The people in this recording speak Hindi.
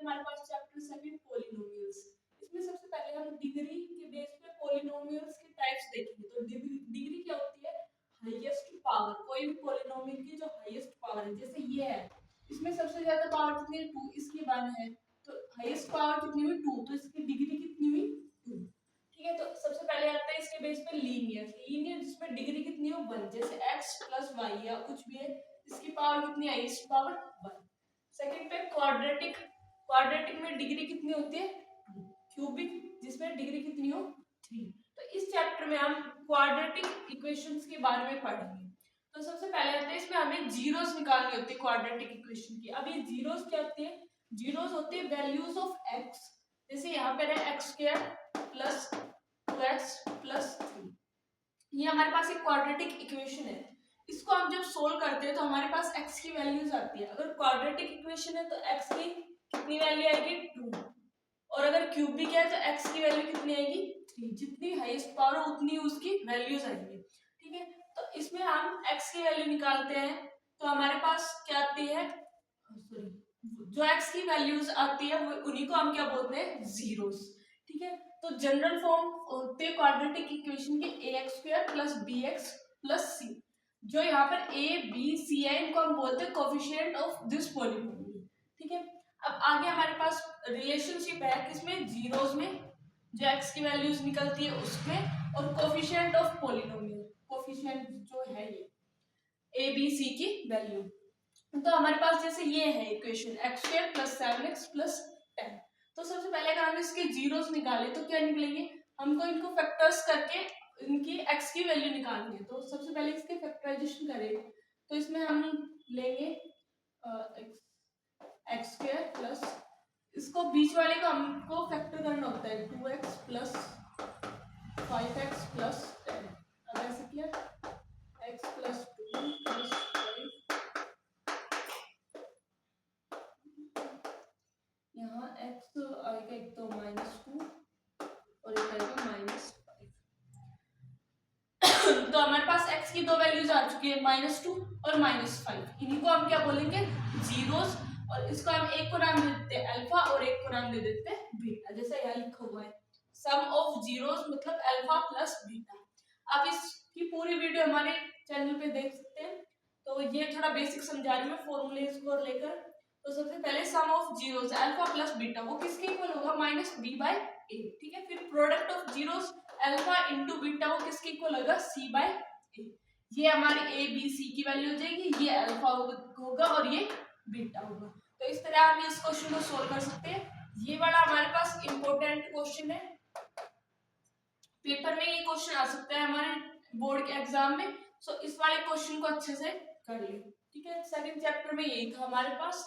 हमारे पास चैप्टर 7 पॉलिनोमियल्स। इसमें सबसे पहले हम डिग्री के बेस पे पॉलिनोमियल्स के टाइप्स देखेंगे। तो डिग्री क्या होती है? हाईएस्ट पावर, कोई भी पॉलिनोमियल की जो हाईएस्ट पावर है, जैसे ये है, इसमें सबसे ज्यादा पावर कितनी है? 2, इसकी 1 है, तो हाईएस्ट पावर कितनी हुई? 2, तो इसकी डिग्री कितनी हुई? 2। ठीक है, तो सबसे पहले आता है इसके बेस पे लीनियर जिसमें डिग्री कितनी हो? 1, जैसे x प्लस वाई या कुछ भी है, इसकी पावर कितनी है? Highest power 1। सेकंड पे क्वाड्रेटिक में डिग्री कितनी होती है? 2। क्यूबिक जिसमें डिग्री कितनी हो? 3। तो इस चैप्टर में हम क्वाड्रेटिक इक्वेशंस के बारे में पढ़ेंगे। तो सबसे पहले आते हैं, इसमें हमें जीरोस निकालनी होती है क्वाड्रेटिक इक्वेशन की। अब ये जीरोस क्या होती है? जीरोस होती है वैल्यूज ऑफ x। जैसे यहाँ पे है x² प्लस 2x प्लस 3, ये हमारे पास एक क्वाड्रेटिक इक्वेशन है। इसको हम जब सोल्व करते हैं तो हमारे पास x की वैल्यूज आती है। अगर क्वाड्रेटिक इक्वेशन है तो x की कितनी वैल्यू आएगी? 2। और अगर क्यूबिक है तो x की वैल्यू कितनी आएगी? 3। जितनी हाईएस्ट पावर हो उतनी उसकी वैल्यूज आएंगी। ठीक है, तो इसमें हम x की वैल्यू निकालते हैं तो हमारे पास क्या आती है? सॉरी, जो x की वैल्यूज आती है वो उन्हीं को हम क्या बोलते हैं? जीरोस। ठीक है, तो जनरल फॉर्म होते हैं क्वाड्रेटिक इक्वेशन के ax² plus bx plus c। जो यहाँ पर a b c है, इनको हम बोलते हैं कोएफिशिएंट ऑफ दिस पॉलिनोमियल। ठीक है, अब आगे हमारे पास रिलेशनशिप है किसमें? जीरोस में, जो x की वैल्यूज निकलती है उसमें, और कोएफिशिएंट ऑफ पॉलिनोमियल, कोएफिशिएंट जो है ये a b c की वैल्यू। तो हमारे पास जैसे ये है equation x² plus 7x plus 10। तो सबसे पहले अगर हम इसके जीरोस निकालें तो क्या निकलेंगे? हमको इनको फैक्टर्स करके इनकी x की वैल्यू निकालनी है। तो सबसे पहले इसके फैक्टराइजेशन करें तो इसमें हम लेंगे x² प्लस, इसको बीच वाले को हमको फैक्टर करना होता है 2x प्लस 5x प्लस 10। अब ऐसे किया x प्लस 2 प्लस 5, यहाँ x आएगा एक तो -2 और एक आएगा -5। तो हमारे पास x की दो वैल्यूज आ चुकी है, -2 और -5। इन्हीं को हम क्या बोलेंगे? जीरोस। और इसको हम एक को नाम दे देते हैं अल्फा और एक को नाम दे देते हैं बीटा, जैसे यहाँ लिखा हुआ है सम ऑफ जीरोस मतलब अल्फा प्लस बीटा। आप इसकी पूरी वीडियो हमारे चैनल पे देख सकते हैं। तो ये थोड़ा बेसिक समझा रही हूँ फॉर्मूलेस को लेकर। तो सबसे पहले sum of zeros alpha plus beta वो किसके इक्वल होगा? -b/a। ठीक है, फिर product of zeros alpha into beta वो किसके इक्वल होगा? c/a। ये हमारी a b c की वैल्यू हो जाएगी, ये अल्फा होगा और ये बीटा होगा। तो इस तरह हम इस क्वेश्चन को सोल्व कर सकते हैं। ये वाला हमारे पास इंपॉर्टेंट क्वेश्चन है, पेपर में ये क्वेश्चन आ सकता है हमारे बोर्ड के एग्जाम में। सो इस वाले क्वेश्चन को अच्छे से कर ले। ठीक है, सेकंड चैप्टर में यही था हमारे पास।